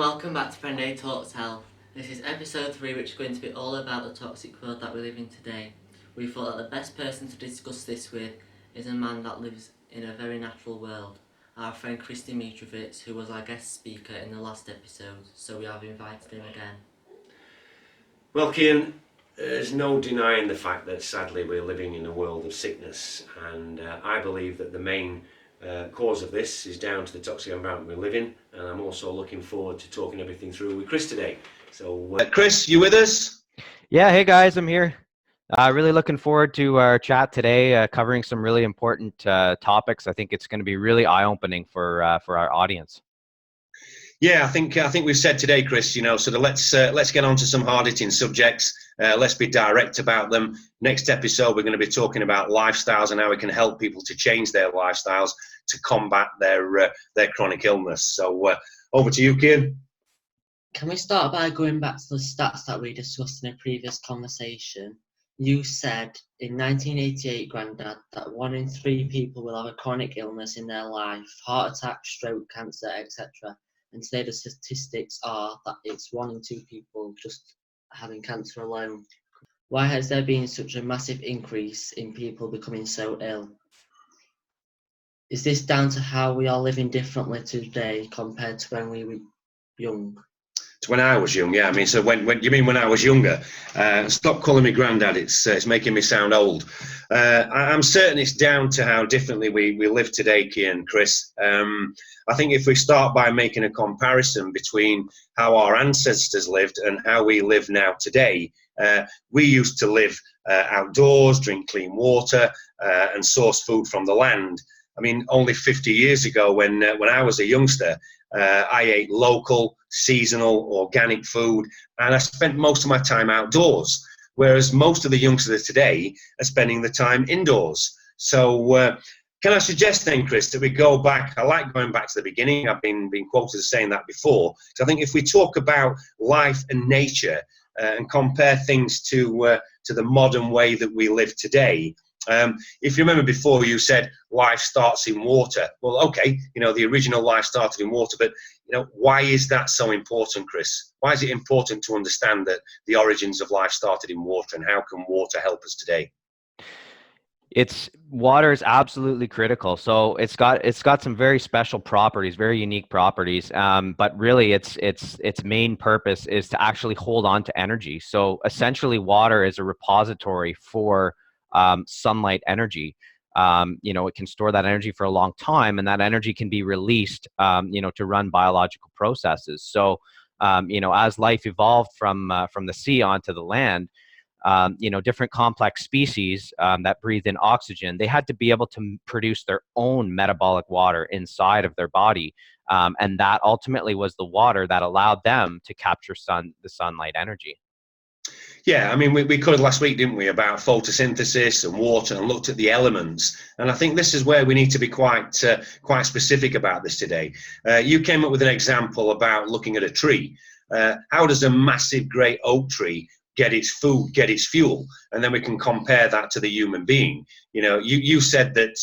welcome back to Friend A Talks Health. This is episode 3, which is going to be all about the toxic world that we live in today. We thought that the best person to discuss this with is a man that lives in a very natural world, our friend Chris Dimitrovitz, who was our guest speaker in the last episode, so we have invited him again. Well, Cian, there's no denying the fact that sadly we're living in a world of sickness, and I believe that the main cause of this is down to the toxic environment we live in, and I'm also looking forward to talking everything through with Chris today. So, Chris, you with us? Yeah, hey guys, I'm here. Really looking forward to our chat today, covering some really important topics. I think it's going to be really eye-opening for our audience. Yeah, I think we've said today, Chris. So let's get on to some hard-hitting subjects. Let's be direct about them. Next episode, we're going to be talking about lifestyles and how we can help people to change their lifestyles to combat their chronic illness. So over to you, Cian. Can we start by going back to the stats that we discussed in a previous conversation? You said in 1988, Grandad, that 1 in 3 people will have a chronic illness in their life, heart attack, stroke, cancer, etc. And today the statistics are that it's 1 in 2 people just having cancer alone. Why has there been such a massive increase in people becoming so ill? Is this down to how we are living differently today compared to when we were young? To when I was young, yeah. I mean, so when you mean when I was younger? Stop calling me Grandad. It's making me sound old. I'm certain it's down to how differently we live today, Cian, Chris. I think if we start by making a comparison between how our ancestors lived and how we live now today, we used to live outdoors, drink clean water, and source food from the land. I mean, only 50 years ago, when I was a youngster, I ate local, seasonal, organic food, and I spent most of my time outdoors, whereas most of the youngsters today are spending the time indoors. So can I suggest then, Chris, that we go back? I like going back to the beginning. I've been quoted as saying that before. So I think if we talk about life and nature and compare things to the modern way that we live today, if you remember before, you said life starts in water. Well, okay, the original life started in water, but why is that so important, Chris? Why is it important to understand that the origins of life started in water, and how can water help us today? Water is absolutely critical. So it's got some very special properties, very unique properties. But really, its main purpose is to actually hold on to energy. So essentially, water is a repository for sunlight energy. It can store that energy for a long time, and that energy can be released, to run biological processes. So, as life evolved from the sea onto the land, different complex species that breathe in oxygen, they had to be able to produce their own metabolic water inside of their body. And that ultimately was the water that allowed them to capture the sunlight energy. Yeah, I mean, we covered last week, didn't we, about photosynthesis and water, and looked at the elements. And I think this is where we need to be quite specific about this today. You came up with an example about looking at a tree. How does a massive, great oak tree get its food, get its fuel? And then we can compare that to the human being. You said that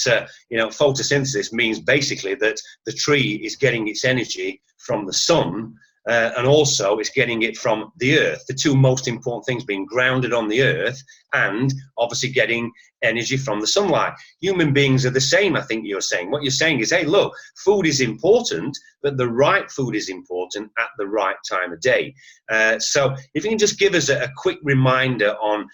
photosynthesis means basically that the tree is getting its energy from the sun. And also it's getting it from the earth, the two most important things being grounded on the earth and obviously getting energy from the sunlight. Human beings are the same, I think you're saying. What you're saying is, hey, look, food is important, but the right food is important at the right time of day. So if you can just give us a quick reminder on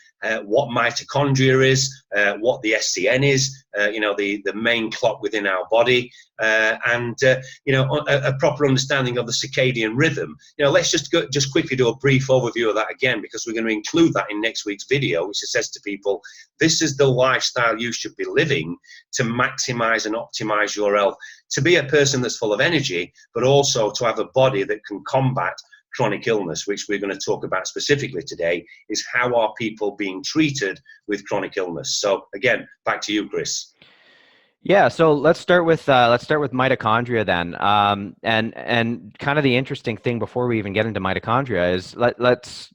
what mitochondria is, what the SCN is, the main clock within our body, and a proper understanding of the circadian rhythm. Let's just quickly do a brief overview of that again, because we're going to include that in next week's video, which says to people, this is the lifestyle you should be living to maximize and optimize your health, to be a person that's full of energy, but also to have a body that can combat chronic illness, which we're going to talk about specifically today, is how are people being treated with chronic illness. So again, back to you, Chris. Yeah, so let's start with mitochondria then, and kind of the interesting thing before we even get into mitochondria is let's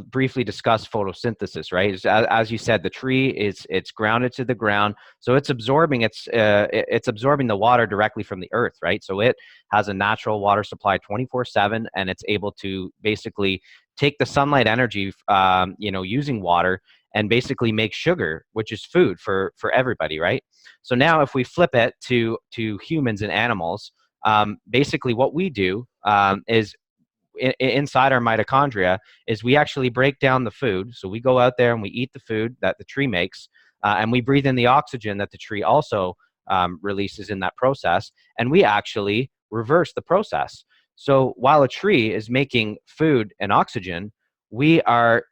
briefly discuss photosynthesis, right? As you said, the tree is it's grounded to the ground, so it's absorbing the water directly from the earth, right? So it has a natural water supply 24/7, and it's able to basically take the sunlight energy, using water, and basically make sugar, which is food for everybody, right? So now, if we flip it to humans and animals, basically what we do is inside our mitochondria is we actually break down the food. So we go out there and we eat the food that the tree makes, and we breathe in the oxygen that the tree also releases in that process, and we actually reverse the process. So while a tree is making food and oxygen, we are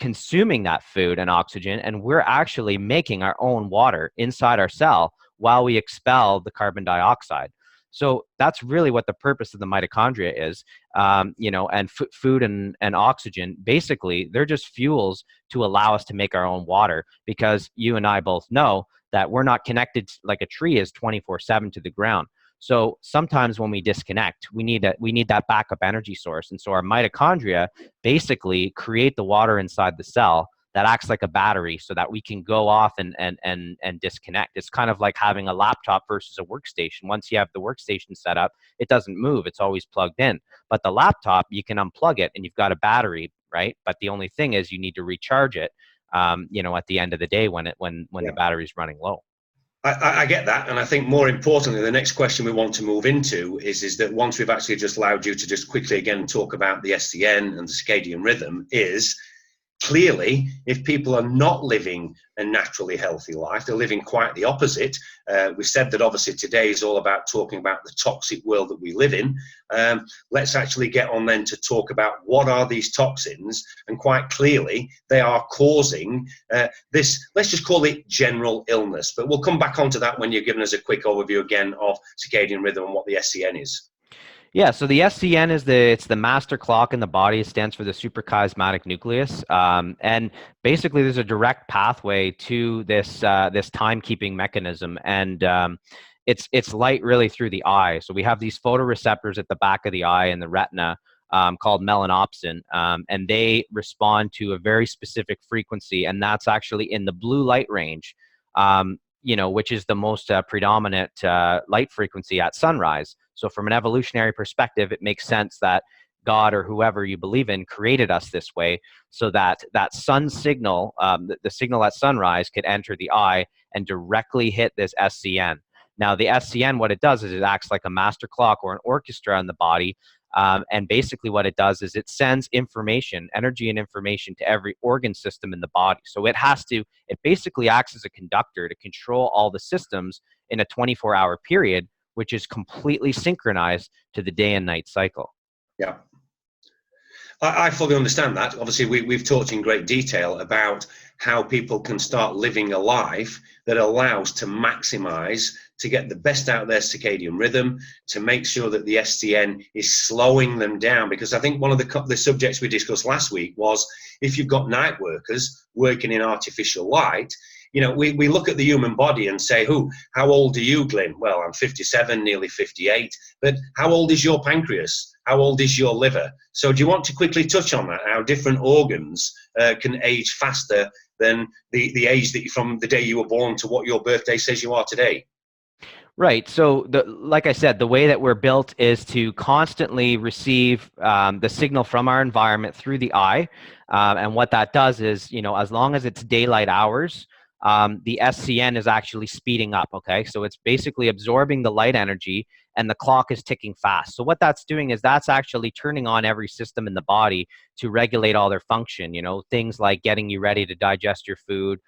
consuming that food and oxygen, and we're actually making our own water inside our cell while we expel the carbon dioxide. So that's really what the purpose of the mitochondria is. And food and oxygen, basically, they're just fuels to allow us to make our own water, because you and I both know that we're not connected like a tree is 24/7 to the ground. So sometimes when we disconnect, we need that backup energy source. And so our mitochondria basically create the water inside the cell that acts like a battery so that we can go off and disconnect. It's kind of like having a laptop versus a workstation. Once you have the workstation set up, it doesn't move, it's always plugged in. But the laptop, you can unplug it and you've got a battery, right? But the only thing is you need to recharge it, at the end of the day when the battery's running low. I get that, and I think more importantly, the next question we want to move into is that once we've actually just allowed you to just quickly again talk about the SCN and the circadian rhythm, is clearly, if people are not living a naturally healthy life, they're living quite the opposite. We said that obviously today is all about talking about the toxic world that we live in. Let's actually get on then to talk about what are these toxins, and quite clearly they are causing this, let's just call it general illness. But we'll come back onto that when you're giving us a quick overview again of circadian rhythm and what the SCN is. Yeah, so the SCN is it's the master clock in the body. It stands for the suprachiasmatic nucleus, and basically there's a direct pathway to this timekeeping mechanism, and it's light really through the eye. So we have these photoreceptors at the back of the eye and the retina, called melanopsin, and they respond to a very specific frequency, and that's actually in the blue light range, which is the most predominant light frequency at sunrise. So from an evolutionary perspective, it makes sense that God or whoever you believe in created us this way, so that that sun signal, the signal at sunrise, could enter the eye and directly hit this SCN. Now, the SCN, what it does is it acts like a master clock or an orchestra in the body. And basically what it does is it sends information, energy and information, to every organ system in the body. So it basically acts as a conductor to control all the systems in a 24-hour period, which is completely synchronized to the day and night cycle. Yeah. I fully understand that. Obviously, we've talked in great detail about how people can start living a life that allows to maximize, to get the best out of their circadian rhythm, to make sure that the SCN is slowing them down. Because I think one of the subjects we discussed last week was, if you've got night workers working in artificial light, we look at the human body and say, how old are you, Glyn? Well, I'm 57, nearly 58. But how old is your pancreas? How old is your liver? So do you want to quickly touch on that, how different organs can age faster than the age that from the day you were born to what your birthday says you are today? Right. So, like I said, the way that we're built is to constantly receive the signal from our environment through the eye. And what that does is, as long as it's daylight hours, the SCN is actually speeding up. Okay. So it's basically absorbing the light energy, and the clock is ticking fast. So what that's doing is that's actually turning on every system in the body to regulate all their function, things like getting you ready to digest your food,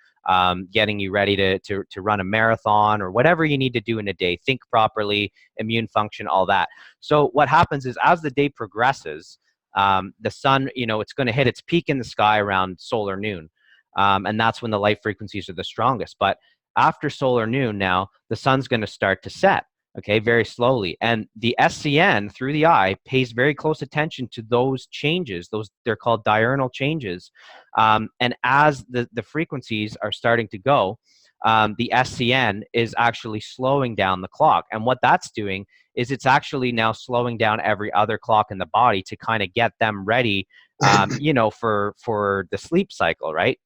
getting you ready to run a marathon, or whatever you need to do in a day, think properly, immune function, all that. So what happens is, as the day progresses, the sun, it's going to hit its peak in the sky around solar noon. And that's when the light frequencies are the strongest. But after solar noon, now the sun's going to start to set, okay, very slowly. And the SCN through the eye pays very close attention to those changes. They're called diurnal changes. And as the frequencies are starting to go, the SCN is actually slowing down the clock. And what that's doing is it's actually now slowing down every other clock in the body to kind of get them ready, for the sleep cycle, right?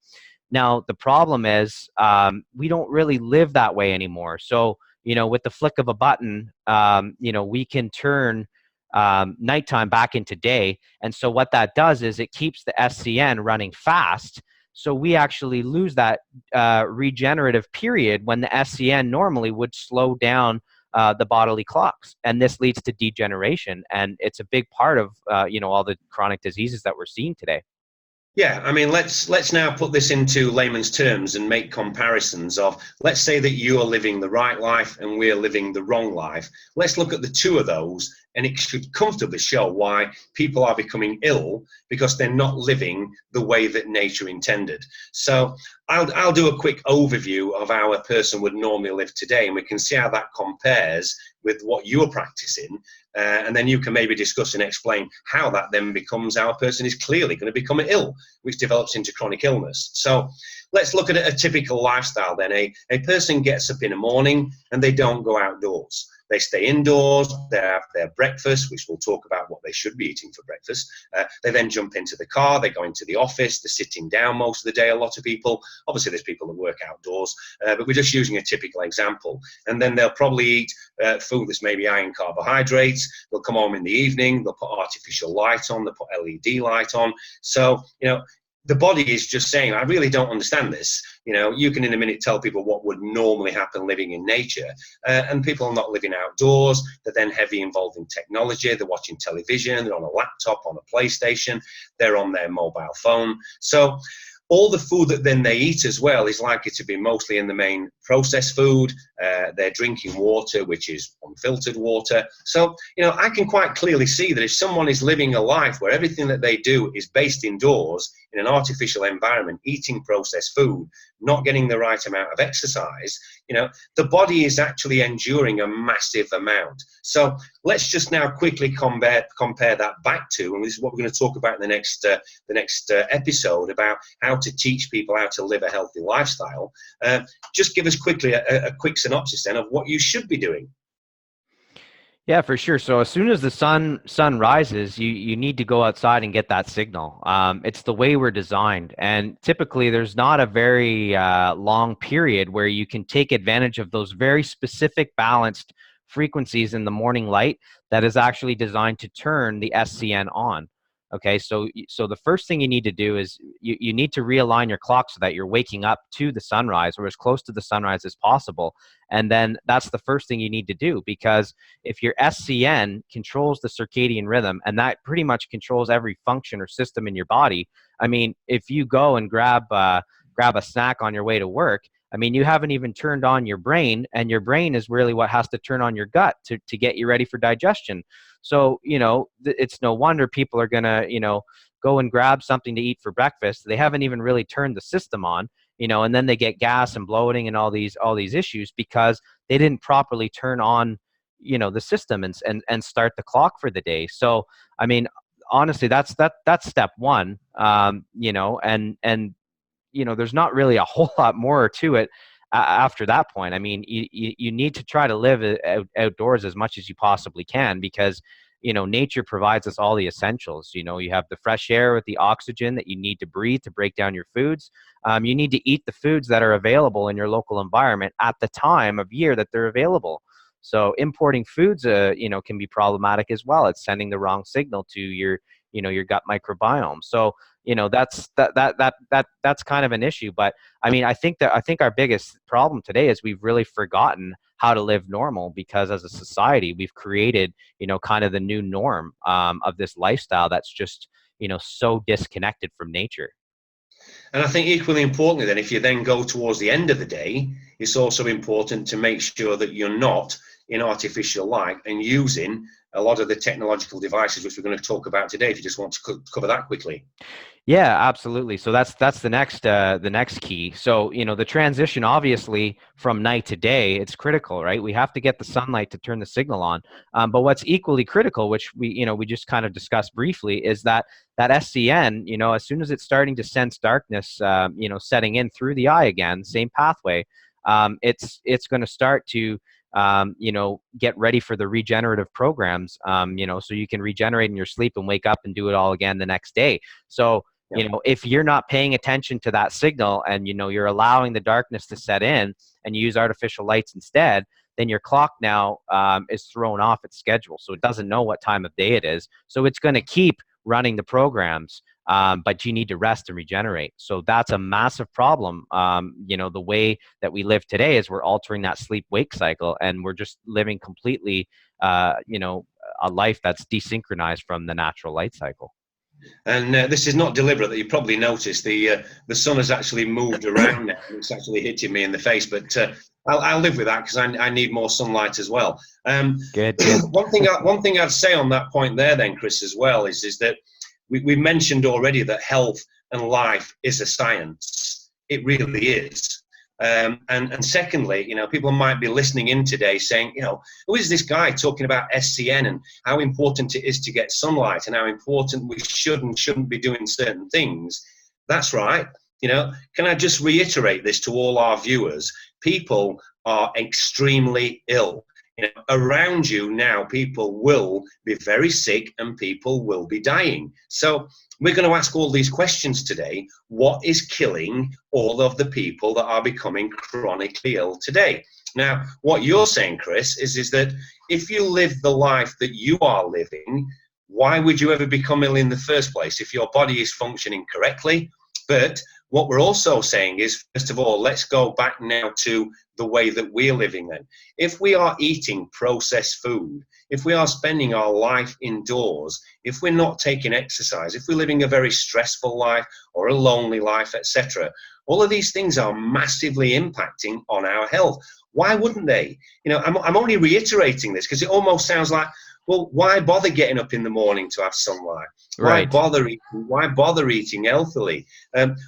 Now, the problem is we don't really live that way anymore. So, with the flick of a button, we can turn nighttime back into day. And so what that does is it keeps the SCN running fast. So we actually lose that regenerative period when the SCN normally would slow down the bodily clocks. And this leads to degeneration. And it's a big part of, all the chronic diseases that we're seeing today. Yeah, I mean, let's now put this into layman's terms and make comparisons of, let's say that you are living the right life and we're living the wrong life. Let's look at the two of those, and it should comfortably show why people are becoming ill because they're not living the way that nature intended. So I'll do a quick overview of how a person would normally live today, and we can see how that compares with what you're practicing, and then you can maybe discuss and explain how that then becomes how a person is clearly going to become ill, which develops into chronic illness. So let's look at a typical lifestyle then. A person gets up in the morning and they don't go outdoors. They stay indoors, they have their breakfast, which we'll talk about what they should be eating for breakfast. They then jump into the car, they go into the office, they're sitting down most of the day, a lot of people. Obviously, there's people that work outdoors, but we're just using a typical example. And then they'll probably eat food that's maybe high in carbohydrates. They'll come home in the evening, they'll put artificial light on, they'll put LED light on. So, the body is just saying, I really don't understand this. You can in a minute tell people what would normally happen living in nature, and people are not living outdoors. They're then heavy involved in technology. They're watching television, they're on a laptop, on a PlayStation, they're on their mobile phone. So all the food that then they eat as well is likely to be mostly in the main processed food. They're drinking water, which is unfiltered water. So, I can quite clearly see that if someone is living a life where everything that they do is based indoors in an artificial environment, eating processed food, not getting the right amount of exercise, the body is actually enduring a massive amount. So let's just now quickly compare that back to, and this is what we're going to talk about in the next episode, about how to teach people how to live a healthy lifestyle. Just give us quickly a quick synopsis then of what you should be doing. Yeah, for sure. So as soon as the sun rises, you need to go outside and get that signal. It's the way we're designed, and typically there's not a very long period where you can take advantage of those very specific balanced frequencies in the morning light that is actually designed to turn the SCN on. Okay, so the first thing you need to do is you need to realign your clock so that you're waking up to the sunrise or as close to the sunrise as possible. And then that's the first thing you need to do, because if your SCN controls the circadian rhythm, and that pretty much controls every function or system in your body. I mean, if you go and grab a snack on your way to work, I mean, you haven't even turned on your brain, and your brain is really what has to turn on your gut to get you ready for digestion. So, it's no wonder people are going to, go and grab something to eat for breakfast. They haven't even really turned the system on, and then they get gas and bloating and all these issues because they didn't properly turn on, the system and start the clock for the day. So, I mean, honestly, that's step one, and there's not really a whole lot more to it after that point. I mean, you need to try to live outdoors as much as you possibly can, because nature provides us all the essentials. You have the fresh air with the oxygen that you need to breathe to break down your foods. You need to eat the foods that are available in your local environment at the time of year that they're available. So importing foods can be problematic as well. It's sending the wrong signal to your gut microbiome. So that's kind of an issue. But I mean, I think our biggest problem today is we've really forgotten how to live normal, because as a society we've created kind of the new norm of this lifestyle that's just so disconnected from nature. And I think equally importantly then, if you then go towards the end of the day, it's also important to make sure that you're not in artificial light and using a lot of the technological devices which we're going to talk about today, if you just want to cover that quickly. Yeah, absolutely. So that's the next key. So, the transition obviously from night to day, it's critical, right? We have to get the sunlight to turn the signal on. But what's equally critical, which we just kind of discussed briefly, is that SCN, as soon as it's starting to sense darkness, setting in through the eye again, same pathway, it's going to start to get ready for the regenerative programs, so you can regenerate in your sleep and wake up and do it all again the next day. So, if you're not paying attention to that signal and, you're allowing the darkness to set in and you use artificial lights instead, then your clock now is thrown off its schedule. So it doesn't know what time of day it is. So it's going to keep running the programs, but you need to rest and regenerate. So that's a massive problem. The way that we live today is we're altering that sleep-wake cycle, and we're just living completely, a life that's desynchronized from the natural light cycle. And this is not deliberate. That you probably noticed the sun has actually moved around now. It's actually hitting me in the face, but I'll live with that because I need more sunlight as well. Good. One thing I'd say on that point there, then, Chris, as well, is that we've mentioned already that health and life is a science. It really is. And secondly, people might be listening in today saying, who is this guy talking about SCN and how important it is to get sunlight and how important we should and shouldn't be doing certain things? That's right. Can I just reiterate this to all our viewers? People are extremely ill. Around you now, people will be very sick and people will be dying. So we're going to ask all these questions today. What is killing all of the people that are becoming chronically ill today? Now, what you're saying, Chris, is that if you live the life that you are living, why would you ever become ill in the first place if your body is functioning correctly? But what we're also saying is, first of all, let's go back now to the way that we're living then. If we are eating processed food, if we are spending our life indoors, if we're not taking exercise, if we're living a very stressful life or a lonely life, etc., all of these things are massively impacting on our health. Why wouldn't they? I'm only reiterating this because it almost sounds like, well, why bother getting up in the morning to have sunlight? Right. Why bother eating healthily?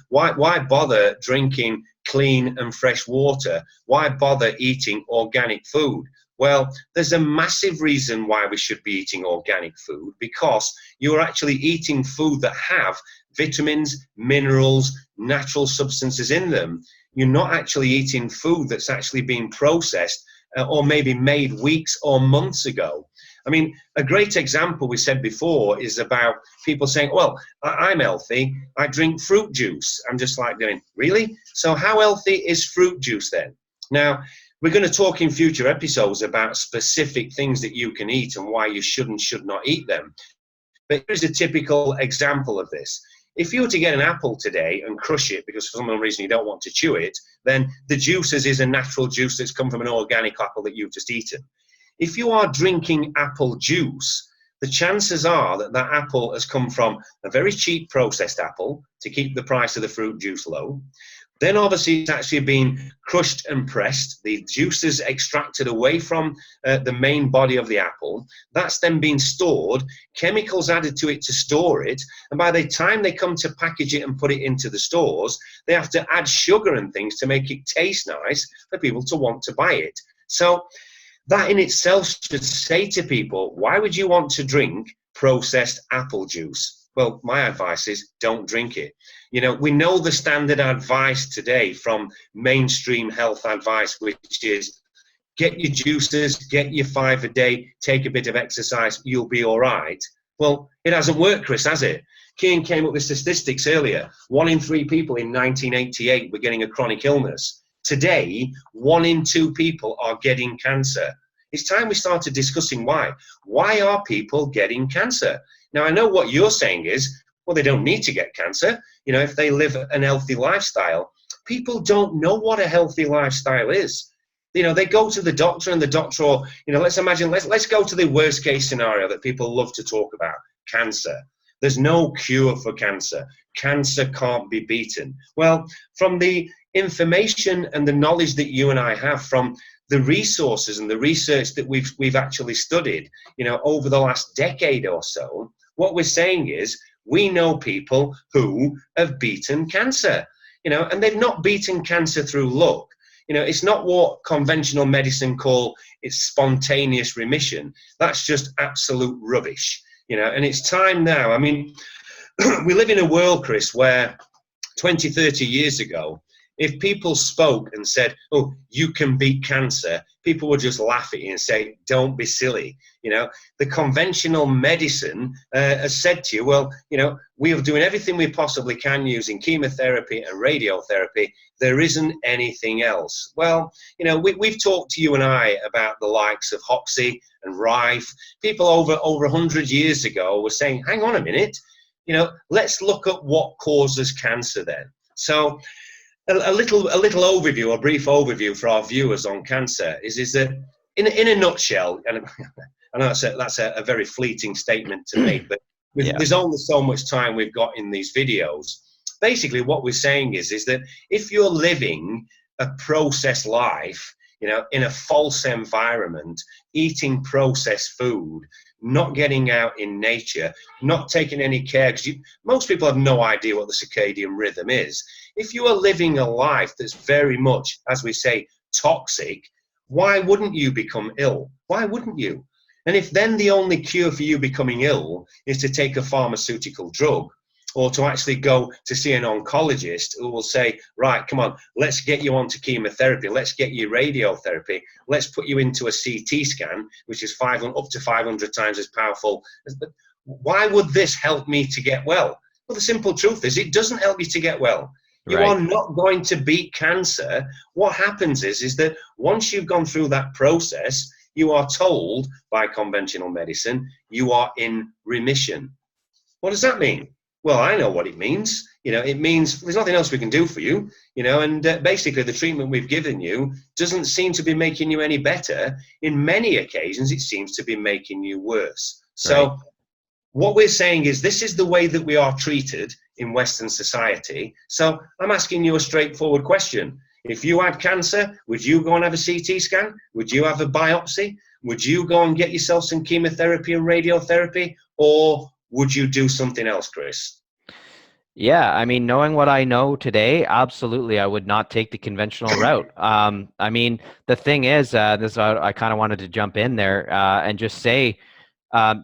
Why bother drinking clean and fresh water? Why bother eating organic food? Well, there's a massive reason why we should be eating organic food, because you're actually eating food that have vitamins, minerals, natural substances in them. You're not actually eating food that's actually been processed or maybe made weeks or months ago. I mean, a great example we said before is about people saying, well, I'm healthy, I drink fruit juice. I'm just like going, really? So how healthy is fruit juice then? Now, we're going to talk in future episodes about specific things that you can eat and why you should not eat them. But here's a typical example of this. If you were to get an apple today and crush it because for some reason you don't want to chew it, then the juices is a natural juice that's come from an organic apple that you've just eaten. If you are drinking apple juice, the chances are that that apple has come from a very cheap processed apple to keep the price of the fruit juice low. Then obviously it's actually been crushed and pressed, the juices extracted away from the main body of the apple. That's then been stored, chemicals added to it to store it, and by the time they come to package it and put it into the stores, they have to add sugar and things to make it taste nice for people to want to buy it. So that in itself should say to people, why would you want to drink processed apple juice? Well, my advice is don't drink it. We know the standard advice today from mainstream health advice, which is get your juices, get your 5 a day, take a bit of exercise, you'll be all right. Well, it hasn't worked, Chris, has it? Kean came up with statistics earlier. 1 in 3 people in 1988 were getting a chronic illness. Today, 1 in 2 people are getting cancer. It's time we started discussing why. Why are people getting cancer? Now, I know what you're saying is, well, they don't need to get cancer, if they live an healthy lifestyle. People don't know what a healthy lifestyle is. They go to the doctor and the doctor, or, let's imagine, let's go to the worst case scenario that people love to talk about, cancer. There's no cure for cancer. Cancer can't be beaten. Well, from the information and the knowledge that you and I have from the resources and the research that we've actually studied, over the last decade or so, what we're saying is we know people who have beaten cancer, and they've not beaten cancer through luck. It's not what conventional medicine call it's spontaneous remission. That's just absolute rubbish, and it's time now. I mean, we live in a world, Chris, where 20, 30 years ago, if people spoke and said, oh, you can beat cancer, people would just laugh at you and say, don't be silly. The conventional medicine has said to you, well, we are doing everything we possibly can using chemotherapy and radiotherapy. There isn't anything else. Well, we've talked to you and I about the likes of Hoxsey and Rife. People over 100 years ago were saying, hang on a minute, let's look at what causes cancer then. So a little overview, a brief overview for our viewers on cancer is that in a nutshell, and I know that's a very fleeting statement to make, but there's only so much time we've got in these videos. Basically, what we're saying is that if you're living a processed life, in a false environment, eating processed food, not getting out in nature, not taking any care, because most people have no idea what the circadian rhythm is. If you are living a life that's very much, as we say, toxic, why wouldn't you become ill? Why wouldn't you? And if then the only cure for you becoming ill is to take a pharmaceutical drug, or to actually go to see an oncologist who will say, right, come on, let's get you onto chemotherapy, let's get you radiotherapy, let's put you into a CT scan, which is up to 500 times as powerful. Why would this help me to get well? Well, the simple truth is it doesn't help you to get well. You are not going to beat cancer. What happens is that once you've gone through that process, you are told by conventional medicine, you are in remission. What does that mean? Well, I know what it means. It means there's nothing else we can do for you, and basically the treatment we've given you doesn't seem to be making you any better. In many occasions, it seems to be making you worse. So what we're saying is this is the way that we are treated in Western society. So I'm asking you a straightforward question. If you had cancer, would you go and have a CT scan? Would you have a biopsy? Would you go and get yourself some chemotherapy and radiotherapy? Or would you do something else, Chris? Yeah, I mean, knowing what I know today, absolutely, I would not take the conventional route. I mean, the thing is, I kind of wanted to jump in there and just say,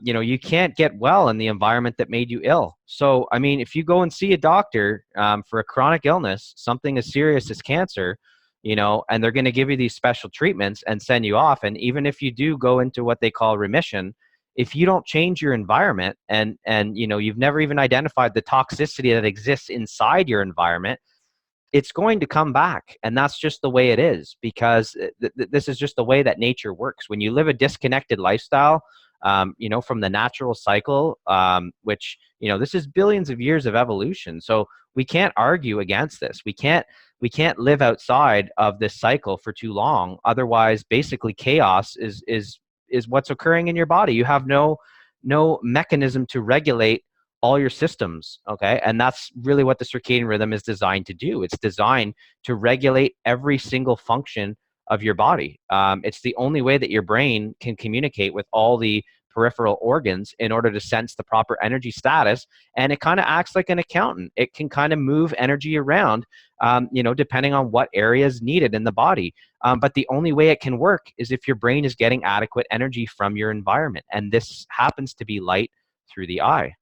you can't get well in the environment that made you ill. So, I mean, if you go and see a doctor for a chronic illness, something as serious as cancer, and they're going to give you these special treatments and send you off, and even if you do go into what they call remission, if you don't change your environment and you've never even identified the toxicity that exists inside your environment, it's going to come back. And that's just the way it is, because this is just the way that nature works. When you live a disconnected lifestyle, from the natural cycle, which, this is billions of years of evolution. So we can't argue against this. We can't live outside of this cycle for too long. Otherwise, basically chaos is what's occurring in your body. You have no mechanism to regulate all your systems. Okay. And that's really what the circadian rhythm is designed to do. It's designed to regulate every single function of your body. It's the only way that your brain can communicate with all the peripheral organs in order to sense the proper energy status. And it kind of acts like an accountant. It can kind of move energy around, depending on what area is needed in the body. But the only way it can work is if your brain is getting adequate energy from your environment. And this happens to be light through the eye.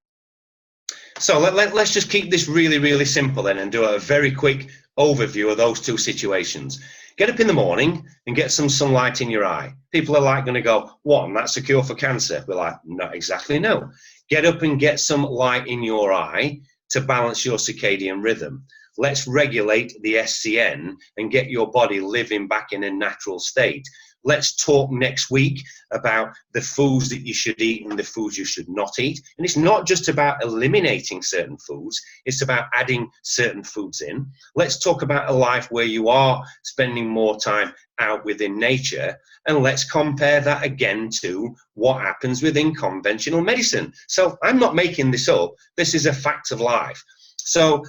So let's just keep this really, really simple then and do a very quick overview of those two situations. Get up in the morning and get some sunlight in your eye. People are going to go, what, and that's a cure for cancer? We're like, not exactly, no. Get up and get some light in your eye to balance your circadian rhythm. Let's regulate the SCN and get your body living back in a natural state. Let's talk next week about the foods that you should eat and the foods you should not eat. And it's not just about eliminating certain foods, it's about adding certain foods in. Let's talk about a life where you are spending more time out within nature, and let's compare that again to what happens within conventional medicine. So I'm not making this up. This is a fact of life. So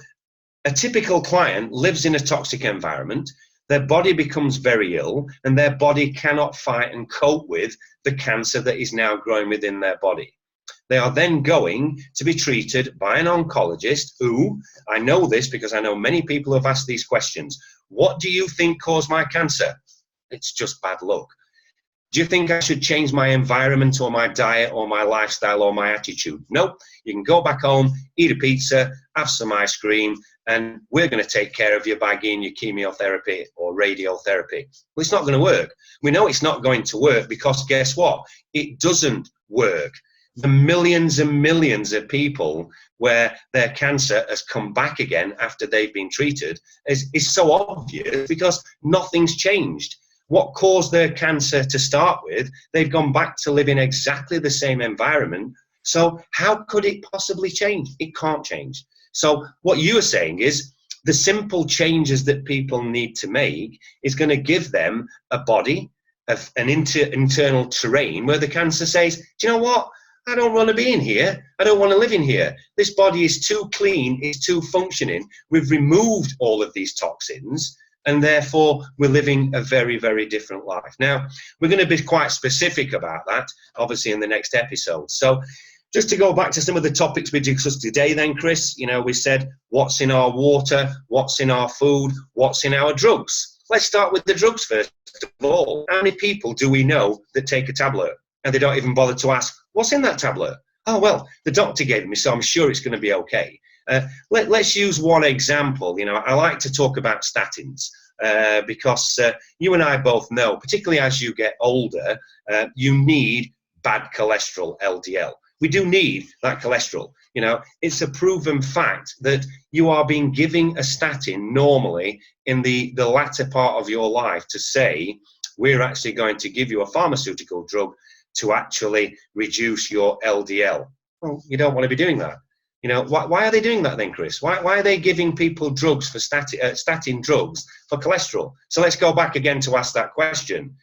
a typical client lives in a toxic environment. Their body becomes very ill, and their body cannot fight and cope with the cancer that is now growing within their body. They are then going to be treated by an oncologist who, I know this because I know many people have asked these questions. What do you think caused my cancer? It's just bad luck. Do you think I should change my environment or my diet or my lifestyle or my attitude? Nope. You can go back home, eat a pizza, have some ice cream, and we're going to take care of you by giving you chemotherapy or radiotherapy. Well, it's not going to work. We know it's not going to work because guess what? It doesn't work. The millions and millions of people where their cancer has come back again after they've been treated is so obvious because nothing's changed. What caused their cancer to start with, they've gone back to live in exactly the same environment. So how could it possibly change? It can't change. So what you are saying is the simple changes that people need to make is going to give them a body, an internal terrain where the cancer says, do you know what? I don't want to be in here. I don't want to live in here. This body is too clean. It's too functioning. We've removed all of these toxins. And therefore, we're living a very, very different life. Now, we're going to be quite specific about that, obviously, in the next episode. So just to go back to some of the topics we discussed today then, Chris, we said what's in our water, what's in our food, what's in our drugs. Let's start with the drugs first of all. How many people do we know that take a tablet and they don't even bother to ask, what's in that tablet? Oh, well, the doctor gave it me, so I'm sure it's going to be okay. Let's use one example. I like to talk about statins because you and I both know, particularly as you get older, you need bad cholesterol, LDL. We do need that cholesterol. It's a proven fact that you are being given a statin normally in the latter part of your life to say, we're actually going to give you a pharmaceutical drug to actually reduce your LDL. Well, you don't want to be doing that. Why are they doing that then, Chris? Why are they giving people drugs for statin drugs for cholesterol? So let's go back again to ask that question.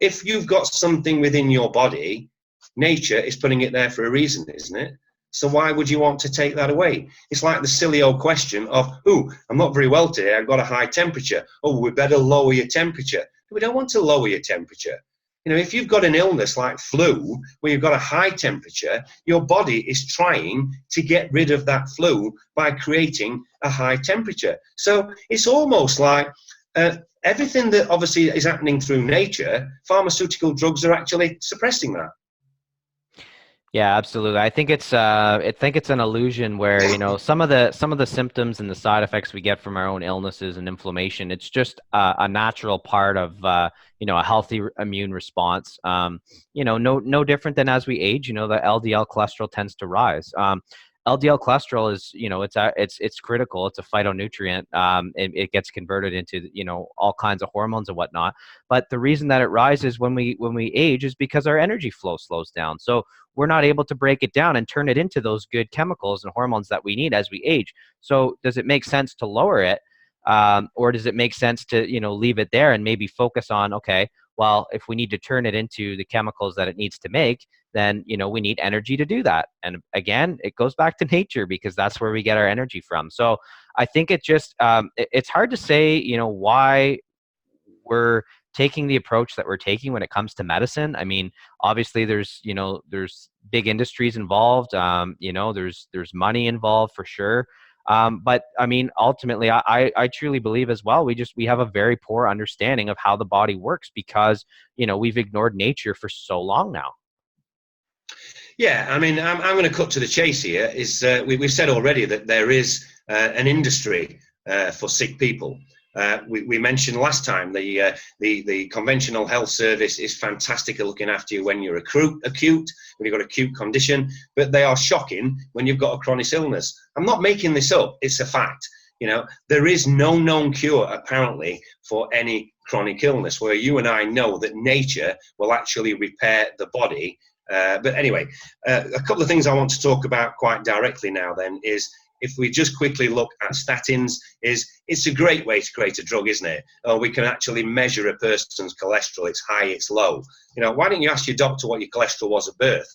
If you've got something within your body, nature is putting it there for a reason, isn't it? So why would you want to take that away? It's like the silly old question of, I'm not very well today, I've got a high temperature. Oh, we better lower your temperature. We don't want to lower your temperature. If you've got an illness like flu, where you've got a high temperature, your body is trying to get rid of that flu by creating a high temperature. So it's almost like everything that obviously is happening through nature, pharmaceutical drugs are actually suppressing that. Yeah, absolutely. I think it's an illusion where, some of the symptoms and the side effects we get from our own illnesses and inflammation, it's just a natural part of, a healthy immune response. No different than as we age, the LDL cholesterol tends to rise. LDL cholesterol is, it's critical. It's a phytonutrient. It gets converted into, all kinds of hormones and whatnot. But the reason that it rises when we age is because our energy flow slows down. So we're not able to break it down and turn it into those good chemicals and hormones that we need as we age. So does it make sense to lower it? Or does it make sense to, leave it there and maybe focus on, okay, well, if we need to turn it into the chemicals that it needs to make, then, we need energy to do that. And again, it goes back to nature because that's where we get our energy from. So I think it just, it's hard to say, why we're taking the approach that we're taking when it comes to medicine. I mean, obviously there's big industries involved, there's money involved for sure. But I mean, ultimately, I truly believe as well, we have a very poor understanding of how the body works because, we've ignored nature for so long now. Yeah, I mean, I'm going to cut to the chase here. We've said already that there is an industry for sick people. We mentioned last time the conventional health service is fantastic at looking after you when you're acute, when you've got acute condition, but they are shocking when you've got a chronic illness. I'm not making this up. It's a fact. There is no known cure apparently for any chronic illness where you and I know that nature will actually repair the body. But anyway, a couple of things I want to talk about quite directly now then is, if we just quickly look at statins, it's a great way to create a drug, isn't it? We can actually measure a person's cholesterol. It's high, it's low. Why don't you ask your doctor what your cholesterol was at birth?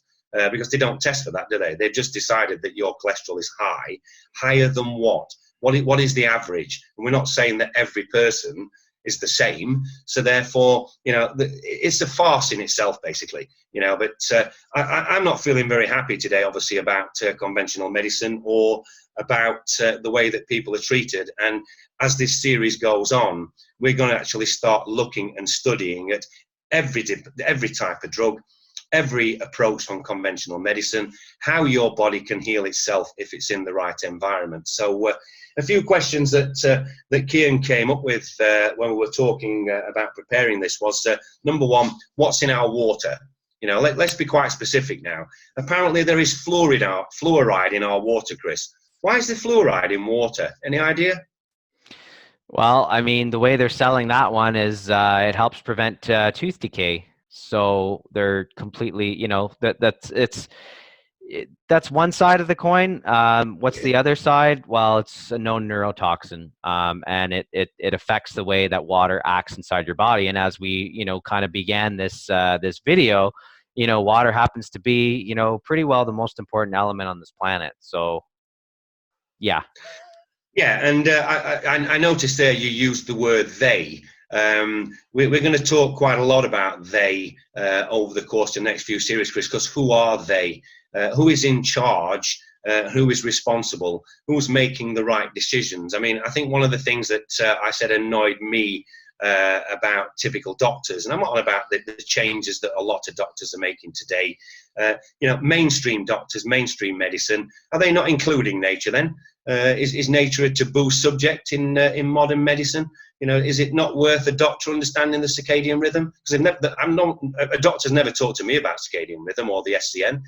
Because they don't test for that, do they? They've just decided that your cholesterol is high. Higher than what? What is the average? And we're not saying that every person is the same. So therefore, it's a farce in itself, basically. But I'm not feeling very happy today, obviously, about conventional medicine or about the way that people are treated. And as this series goes on, we're going to actually start looking and studying at every type of drug, every approach from conventional medicine, how your body can heal itself if it's in the right environment. So a few questions that Kian came up with when we were talking about preparing this was, number one, what's in our water? You know, let's be quite specific now. Apparently there is fluoride in our water, Chris. Why is there fluoride in water? Any idea? Well, I mean, the way they're selling that one is it helps prevent tooth decay. So they're completely, you know, that's one side of the coin. What's the other side? Well, it's a known neurotoxin, and it affects the way that water acts inside your body. And as we, you know, kind of began this this video, you know, water happens to be, you know, pretty well the most important element on this planet. So, yeah. Yeah, and I noticed there you used the word they. We're going to talk quite a lot about they over the course of the next few series, Chris, because who are they? Who is in charge? Who is responsible? Who's making the right decisions? I mean, I think one of the things that I said annoyed me about typical doctors, and I'm not on about the changes that a lot of doctors are making today. You know, mainstream doctors, mainstream medicine, are they not including nature then? Is nature a taboo subject in modern medicine? You know, is it not worth a doctor understanding the circadian rhythm? Because a doctor's never talked to me about circadian rhythm or the SCN.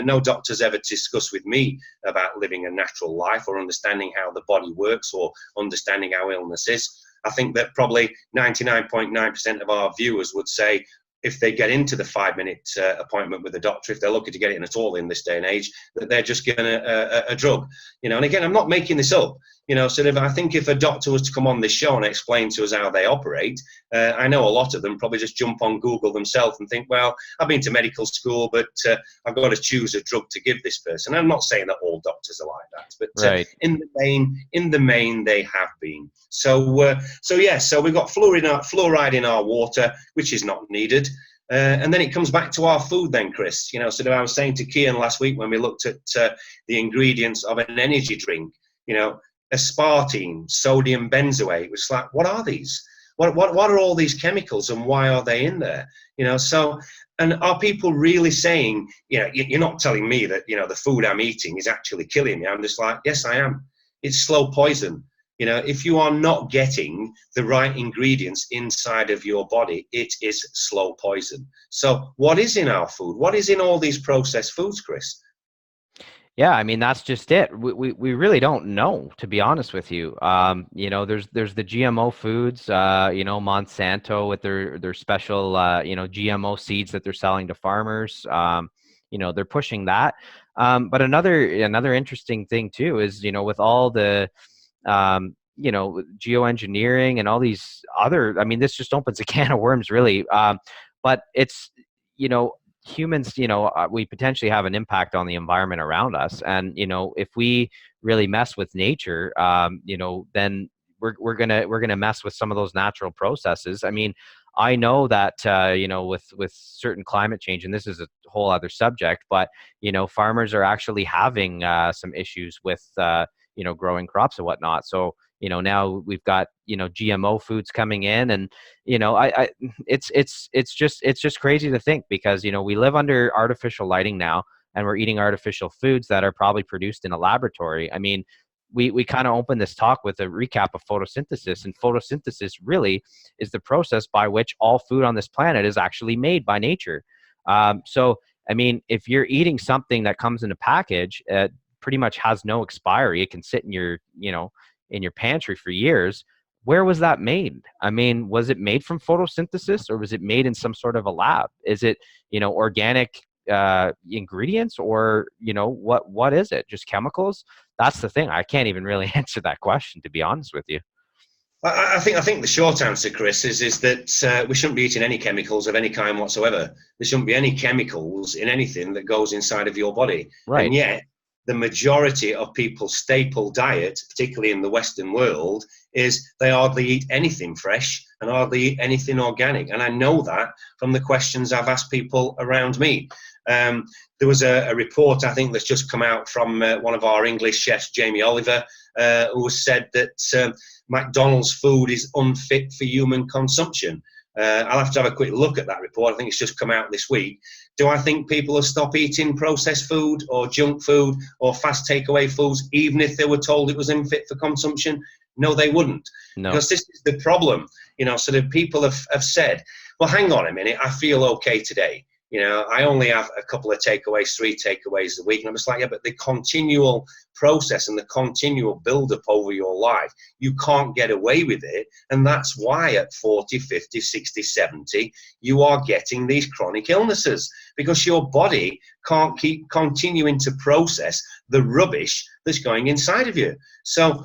No doctor's ever discussed with me about living a natural life or understanding how the body works or understanding how illness is. I think that probably 99.9% of our viewers would say, if they get into the 5-minute appointment with a doctor, if they're lucky to get it in at all in this day and age, that they're just given a drug. You know, and again, I'm not making this up. You know, sort of, I think if a doctor was to come on this show and explain to us how they operate, I know a lot of them probably just jump on Google themselves and think, well, I've been to medical school, but I've got to choose a drug to give this person. I'm not saying that all doctors are like that, but Right. in the main, they have been. So we've got fluoride in our water, which is not needed. And then it comes back to our food then, Chris. You know, sort of, I was saying to Kian last week when we looked at the ingredients of an energy drink, you know, aspartame, sodium benzoate. It was like, what are these? What are all these chemicals and why are they in there? You know, so, and are people really saying, you know, you're not telling me that, you know, the food I'm eating is actually killing me. I'm just like, yes, I am. It's slow poison. You know, if you are not getting the right ingredients inside of your body, it is slow poison. So what is in our food? What is in all these processed foods, Chris? Yeah, I mean, that's just it. We really don't know, to be honest with you. You know, there's the GMO foods, you know, Monsanto with their special, you know, GMO seeds that they're selling to farmers. You know, they're pushing that. But another interesting thing too is, you know, with all the, you know, geoengineering and all these other, I mean, this just opens a can of worms, really. But it's, you know, humans, you know, we potentially have an impact on the environment around us, and you know, if we really mess with nature, you know, then we're gonna mess with some of those natural processes. I mean, I know that you know, with certain climate change, and this is a whole other subject, but you know, farmers are actually having some issues with you know, growing crops and whatnot. So you know, now we've got, you know, GMO foods coming in, and you know, it's just crazy to think, because you know, we live under artificial lighting now, and we're eating artificial foods that are probably produced in a laboratory. I mean, we kind of opened this talk with a recap of photosynthesis, and photosynthesis really is the process by which all food on this planet is actually made by nature. So I mean, if you're eating something that comes in a package, pretty much has no expiry, it can sit in your, you know, in your pantry for years. Where was that made? I mean, was it made from photosynthesis, or was it made in some sort of a lab? Is it, you know, organic ingredients, or you know, what is it? Just chemicals? That's the thing. I can't even really answer that question, to be honest with you. I think the short answer, Chris, is that we shouldn't be eating any chemicals of any kind whatsoever. There shouldn't be any chemicals in anything that goes inside of your body. Right. And yet, the majority of people's staple diet, particularly in the Western world, is they hardly eat anything fresh and hardly eat anything organic. And I know that from the questions I've asked people around me. There was a report, I think, that's just come out from one of our English chefs, Jamie Oliver, who said that McDonald's food is unfit for human consumption. I'll have to have a quick look at that report. I think it's just come out this week. Do I think people will stop eating processed food or junk food or fast takeaway foods, even if they were told it was unfit for consumption? No, they wouldn't. No. Because this is the problem. So the people have said, well, hang on a minute, I feel okay today. I only have a couple of takeaways, 3 takeaways a week. And I'm just like, yeah, but the continual process and the continual build-up over your life, you can't get away with it. And that's why at 40, 50, 60, 70, you are getting these chronic illnesses, because your body can't keep continuing to process the rubbish that's going inside of you. So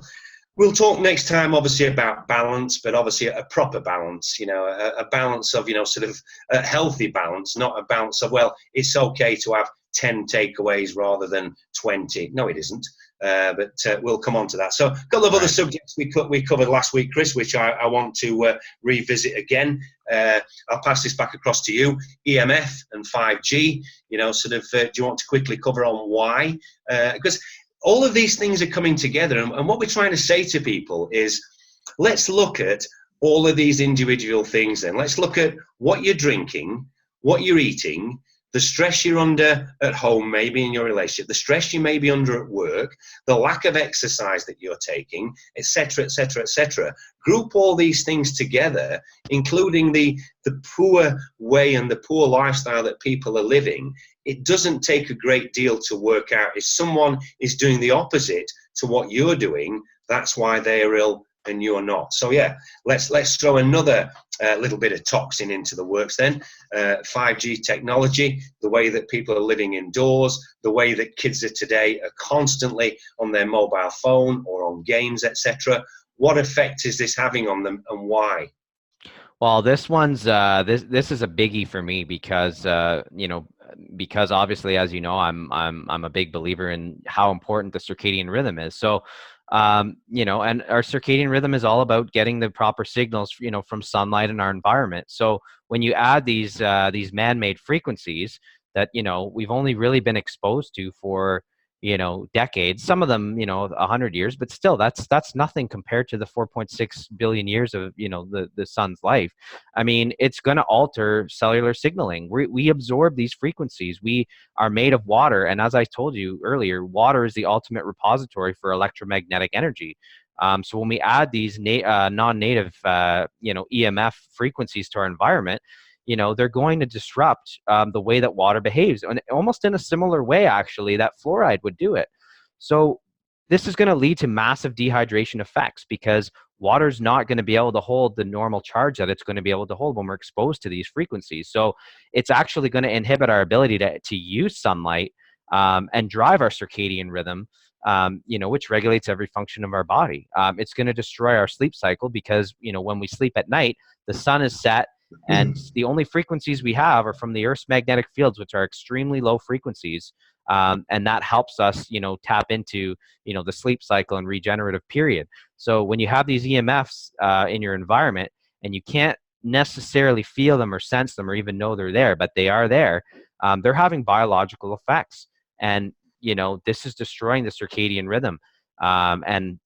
we'll talk next time, obviously, about balance, but obviously a proper balance, a balance of, sort of a healthy balance, not a balance of, well, it's okay to have 10 takeaways rather than 20. No, it isn't. But we'll come on to that. So a couple of other subjects we covered last week, Chris, which I want to revisit again. I'll pass this back across to you. EMF and 5G, do you want to quickly cover on why? Because all of these things are coming together, and what we're trying to say to people is, let's look at all of these individual things then. Let's look at what you're drinking, what you're eating, the stress you're under at home, maybe in your relationship, the stress you may be under at work, the lack of exercise that you're taking, etc., etc., etc. Group all these things together, including the poor way and the poor lifestyle that people are living. It doesn't take a great deal to work out if someone is doing the opposite to what you're doing. That's why they are ill and you're not. So yeah, let's throw another little bit of toxin into the works then. 5G technology, the way that people are living indoors, the way that kids of today are constantly on their mobile phone or on games, etc. What effect is this having on them, and why? Well, this one's this is a biggie for me because because obviously, as you know, I'm a big believer in how important the circadian rhythm is. So and our circadian rhythm is all about getting the proper signals, from sunlight in our environment. So when you add these man-made frequencies that, we've only really been exposed to for, decades, some of them, 100 years, but still that's nothing compared to the 4.6 billion years of, the sun's life. I mean, it's going to alter cellular signaling. We absorb these frequencies. We are made of water. And as I told you earlier, water is the ultimate repository for electromagnetic energy. So when we add these non-native, EMF frequencies to our environment, they're going to disrupt the way that water behaves, and almost in a similar way, actually, that fluoride would do it. So this is going to lead to massive dehydration effects, because water's not going to be able to hold the normal charge that it's going to be able to hold when we're exposed to these frequencies. So it's actually going to inhibit our ability to use sunlight and drive our circadian rhythm, which regulates every function of our body. It's going to destroy our sleep cycle, because, when we sleep at night, the sun is set, and the only frequencies we have are from the Earth's magnetic fields, which are extremely low frequencies. And that helps us, tap into, the sleep cycle and regenerative period. So when you have these EMFs in your environment, and you can't necessarily feel them or sense them or even know they're there, but they are there, they're having biological effects. And, this is destroying the circadian rhythm. And,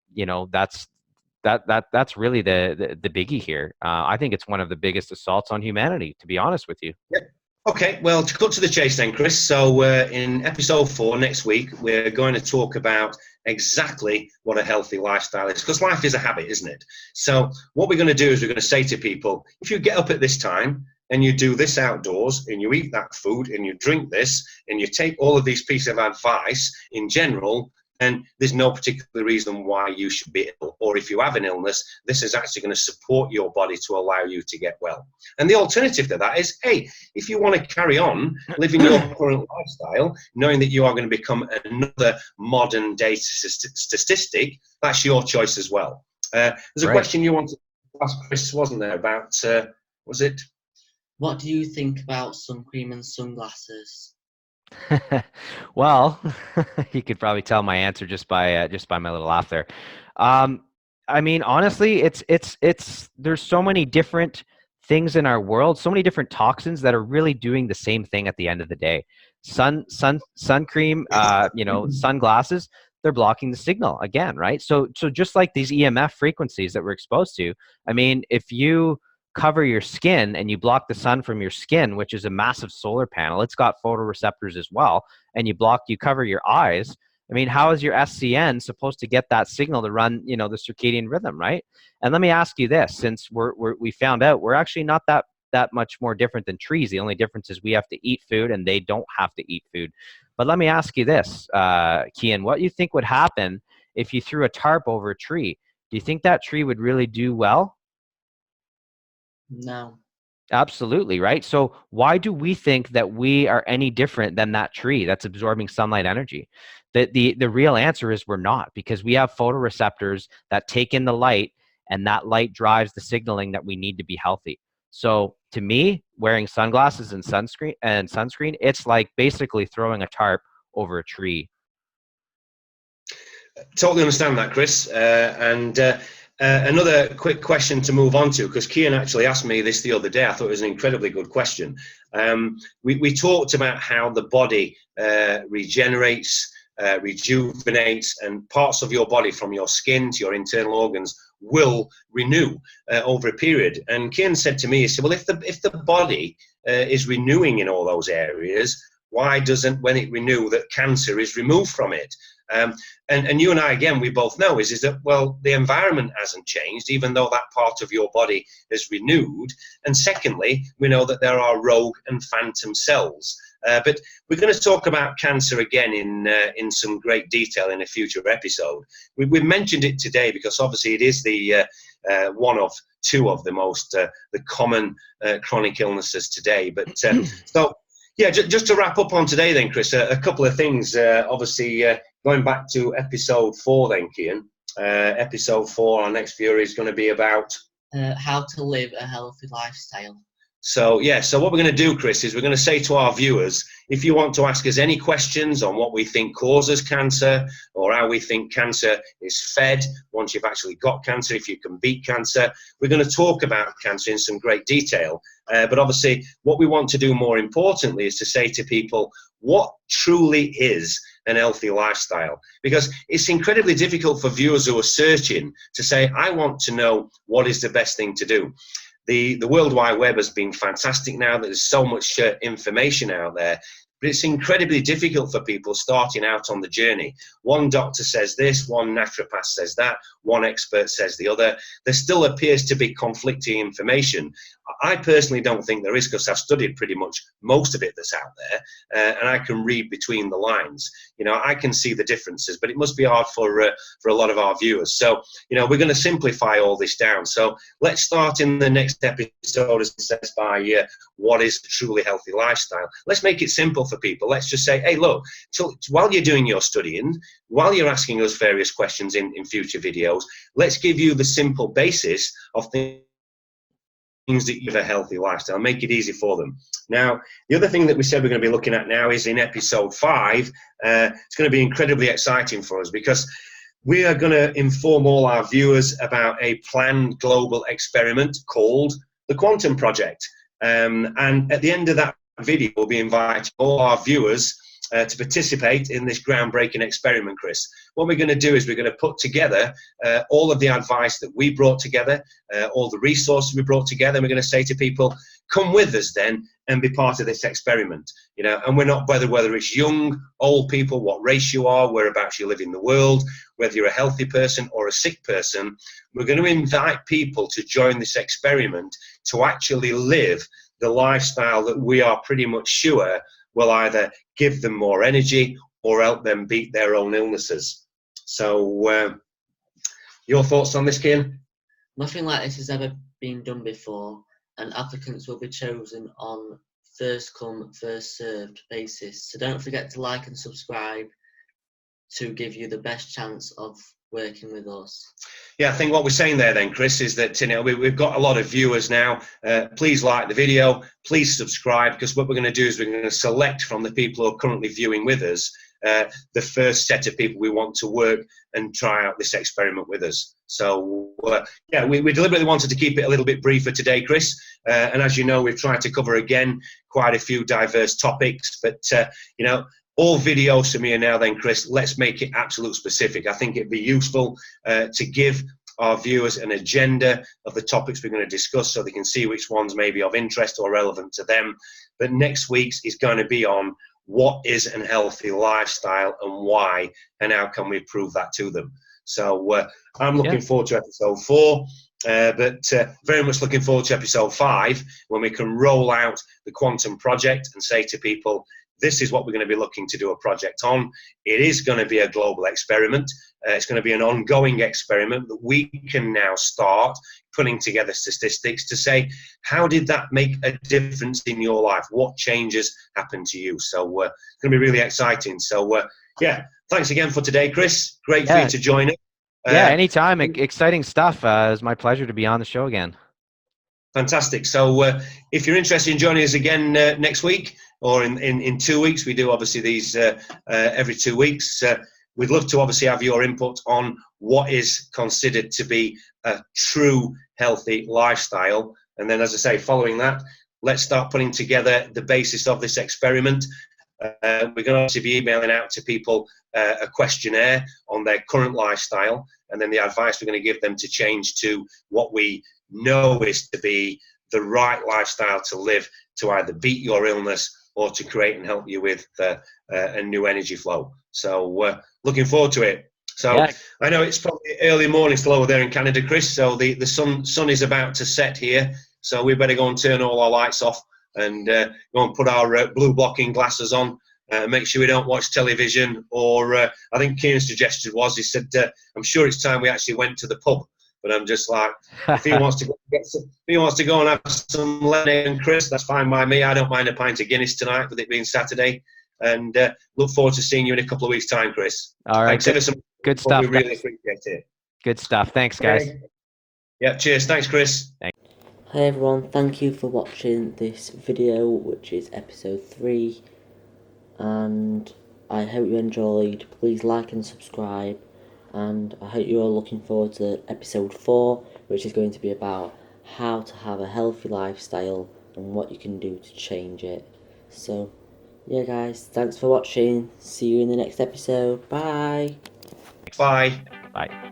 that's really the biggie here. I think it's one of the biggest assaults on humanity, to be honest with you. Yeah. Okay, well, to cut to the chase then, Chris. So in episode 4 next week, we're going to talk about exactly what a healthy lifestyle is, because life is a habit, isn't it? So what we're going to do is we're going to say to people, if you get up at this time and you do this outdoors and you eat that food and you drink this and you take all of these pieces of advice in general, and there's no particular reason why you should be ill. Or if you have an illness, this is actually going to support your body to allow you to get well. And the alternative to that is, hey, if you want to carry on living your current lifestyle, knowing that you are going to become another modern day statistic, that's your choice as well. There's a question you wanted to ask Chris, wasn't there, about, was it? What do you think about sun cream and sunglasses? Well, you could probably tell my answer just by my little laugh there. I mean, honestly, there's so many different things in our world, so many different toxins that are really doing the same thing at the end of the day. Sun cream, sunglasses, they're blocking the signal again, right? So just like these EMF frequencies that we're exposed to, I mean, if you cover your skin and you block the sun from your skin, which is a massive solar panel, it's got photoreceptors as well, and you cover your eyes, I mean, how is your SCN supposed to get that signal to run, the circadian rhythm, right? And let me ask you this, since we found out we're actually not that much more different than trees. The only difference is we have to eat food and they don't have to eat food. But let me ask you this, Kian, what do you think would happen if you threw a tarp over a tree? Do you think that tree would really do well? No. Absolutely, right? So why do we think that we are any different than that tree that's absorbing sunlight energy? The real answer is we're not, because we have photoreceptors that take in the light, and that light drives the signaling that we need to be healthy. So to me, wearing sunglasses and sunscreen, it's like basically throwing a tarp over a tree. Totally understand that, Chris. Another quick question to move on to, because Kian actually asked me this the other day. I thought it was an incredibly good question. We talked about how the body regenerates, rejuvenates, and parts of your body, from your skin to your internal organs, will renew over a period. And Kian said to me, he said, well, if the body is renewing in all those areas, why doesn't, when it renew, that cancer is removed from it? And you and I, again, we both know is that, well, the environment hasn't changed, even though that part of your body is renewed. And secondly, we know that there are rogue and phantom cells. But we're going to talk about cancer again in some great detail in a future episode. We mentioned it today because obviously it is the one of two of the most the common chronic illnesses today. But so. Yeah, just to wrap up on today then, Chris, a couple of things. Obviously, going back to episode 4 then, Kian. Episode 4, our next viewer is going to be about... how to live a healthy lifestyle. So, yeah, so what we're going to do, Chris, is we're going to say to our viewers, if you want to ask us any questions on what we think causes cancer, or how we think cancer is fed once you've actually got cancer, if you can beat cancer, we're going to talk about cancer in some great detail. But obviously, what we want to do more importantly is to say to people, what truly is an healthy lifestyle? Because it's incredibly difficult for viewers who are searching to say, I want to know what is the best thing to do. The World Wide Web has been fantastic now. There's so much information out there. But it's incredibly difficult for people starting out on the journey. One doctor says this, one naturopath says that, one expert says the other. There still appears to be conflicting information. I personally don't think there is, because I've studied pretty much most of it that's out there, and I can read between the lines. I can see the differences, but it must be hard for a lot of our viewers. So, we're going to simplify all this down. So let's start in the next episode, as it says, by what is truly healthy lifestyle. Let's make it simple for people. Let's just say, hey, look, so while you're doing your studying, while you're asking us various questions in future videos, let's give you the simple basis of things that you have a healthy lifestyle, make it easy for them. Now, the other thing that we said we're going to be looking at now is in episode 5. It's going to be incredibly exciting for us, because we are going to inform all our viewers about a planned global experiment called the Quantum Project. And at the end of that video, we'll be inviting all our viewers to participate in this groundbreaking experiment, Chris. What we're going to do is we're going to put together all of the advice that we brought together, all the resources we brought together, and we're going to say to people, come with us then and be part of this experiment. And we're not bothered whether it's young, old people, what race you are, whereabouts you live in the world, whether you're a healthy person or a sick person. We're going to invite people to join this experiment to actually live the lifestyle that we are pretty much sure will either give them more energy or help them beat their own illnesses. So, your thoughts on this, Kian? Nothing like this has ever been done before, and applicants will be chosen on first come, first served basis. So don't forget to like and subscribe to give you the best chance of working with us. Yeah, I think what we're saying there then, Chris, is that we've got a lot of viewers now. Please like the video, please subscribe, because what we're going to do is we're going to select from the people who are currently viewing with us the first set of people we want to work and try out this experiment with us. So yeah, we deliberately wanted to keep it a little bit briefer today, Chris, and as you know, we've tried to cover again quite a few diverse topics, but all videos from here now then, Chris. Let's make it absolute specific. I think it'd be useful to give our viewers an agenda of the topics we're going to discuss so they can see which ones may be of interest or relevant to them. But next week's is going to be on what is an healthy lifestyle and why, and how can we prove that to them. So I'm looking forward to episode 4, but very much looking forward to episode 5, when we can roll out the Quantum Project and say to people, this is what we're going to be looking to do a project on. It is going to be a global experiment. It's going to be an ongoing experiment that we can now start putting together statistics to say, how did that make a difference in your life? What changes happened to you? So it's going to be really exciting. So yeah, thanks again for today, Chris. Great for you to join us. Yeah, anytime. Exciting stuff. It's my pleasure to be on the show again. Fantastic. So if you're interested in joining us again next week, or in 2 weeks, we do obviously these every 2 weeks. We'd love to obviously have your input on what is considered to be a true healthy lifestyle. And then, as I say, following that, let's start putting together the basis of this experiment. We're going to obviously be emailing out to people a questionnaire on their current lifestyle, and then the advice we're going to give them to change to what we know is to be the right lifestyle to live, to either beat your illness or to create and help you with a new energy flow. So looking forward to it. So I know it's probably early morning still over there in Canada, Chris, so the sun is about to set here, so we better go and turn all our lights off and go and put our blue blocking glasses on, make sure we don't watch television, or I think Kieran's suggestion was, he said, I'm sure it's time we actually went to the pub. But I'm just like, if he wants to go and have some lemonade and Chris, that's fine by me. I don't mind a pint of Guinness tonight, with it being Saturday. And look forward to seeing you in a couple of weeks' time, Chris. All right. Thanks good stuff. We really appreciate it. Good stuff. Thanks, guys. Okay. Yeah, cheers. Thanks, Chris. Thanks. Hi everyone, thank you for watching this video, which is episode 3. And I hope you enjoyed. Please like and subscribe. And I hope you're all looking forward to episode 4, which is going to be about how to have a healthy lifestyle and what you can do to change it. So, yeah guys, thanks for watching. See you in the next episode. Bye. Bye. Bye.